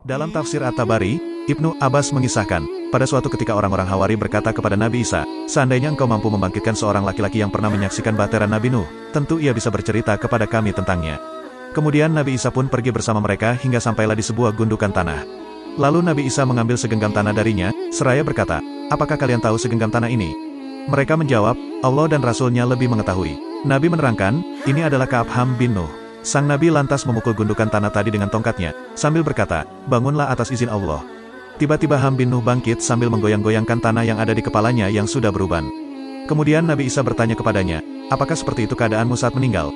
Dalam tafsir At-Tabari, Ibnu Abbas mengisahkan, pada suatu ketika orang-orang Hawari berkata kepada Nabi Isa, seandainya engkau mampu membangkitkan seorang laki-laki yang pernah menyaksikan bahtera Nabi Nuh, tentu ia bisa bercerita kepada kami tentangnya. Kemudian Nabi Isa pun pergi bersama mereka hingga sampailah di sebuah gundukan tanah. Lalu Nabi Isa mengambil segenggam tanah darinya, seraya berkata, apakah kalian tahu segenggam tanah ini? Mereka menjawab, Allah dan Rasulnya lebih mengetahui. Nabi menerangkan, ini adalah Ka'ab bin Nuh. Sang Nabi lantas memukul gundukan tanah tadi dengan tongkatnya, sambil berkata, bangunlah atas izin Allah. Tiba-tiba Ham bin Nuh bangkit sambil menggoyang-goyangkan tanah yang ada di kepalanya yang sudah beruban. Kemudian Nabi Isa bertanya kepadanya, apakah seperti itu keadaanmu saat meninggal?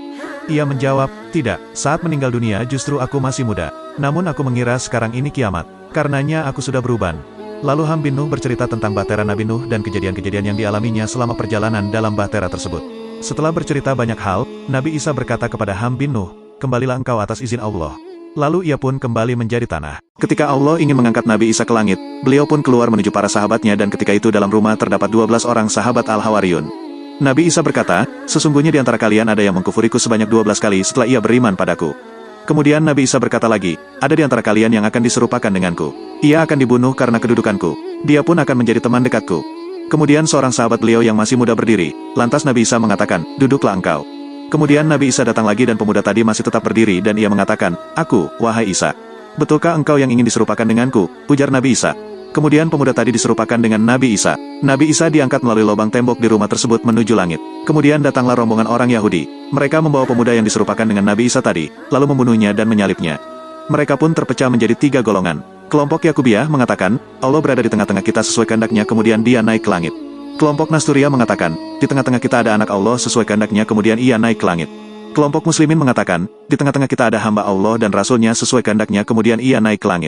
Ia menjawab, tidak, saat meninggal dunia justru aku masih muda. Namun aku mengira sekarang ini kiamat, karenanya aku sudah beruban. Lalu Ham bin Nuh bercerita tentang bahtera Nabi Nuh dan kejadian-kejadian yang dialaminya selama perjalanan dalam bahtera tersebut. Setelah bercerita banyak hal, Nabi Isa berkata kepada Ham bin Nuh, kembalilah engkau atas izin Allah. Lalu ia pun kembali menjadi tanah. Ketika Allah ingin mengangkat Nabi Isa ke langit, beliau pun keluar menuju para sahabatnya dan ketika itu dalam rumah terdapat 12 orang sahabat Al-Hawariyun. Nabi Isa berkata, sesungguhnya di antara kalian ada yang mengkufuriku sebanyak 12 kali setelah ia beriman padaku. Kemudian Nabi Isa berkata lagi, ada di antara kalian yang akan diserupakan denganku. Ia akan dibunuh karena kedudukanku. Dia pun akan menjadi teman dekatku. Kemudian seorang sahabat beliau yang masih muda berdiri, lantas Nabi Isa mengatakan, duduklah engkau. Kemudian Nabi Isa datang lagi dan pemuda tadi masih tetap berdiri dan ia mengatakan, aku, wahai Isa. Betulkah engkau yang ingin diserupakan denganku? Ujar Nabi Isa. Kemudian pemuda tadi diserupakan dengan Nabi Isa. Nabi Isa diangkat melalui lubang tembok di rumah tersebut menuju langit. Kemudian datanglah rombongan orang Yahudi. Mereka membawa pemuda yang diserupakan dengan Nabi Isa tadi, lalu membunuhnya dan menyalibnya. Mereka pun terpecah menjadi 3 golongan. Kelompok Yakubiyah mengatakan, Allah berada di tengah-tengah kita sesuai kehendaknya kemudian dia naik ke langit. Kelompok Nasturiyah mengatakan, di tengah-tengah kita ada anak Allah sesuai kehendaknya kemudian ia naik ke langit. Kelompok Muslimin mengatakan, di tengah-tengah kita ada hamba Allah dan Rasulnya sesuai kehendaknya kemudian ia naik ke langit.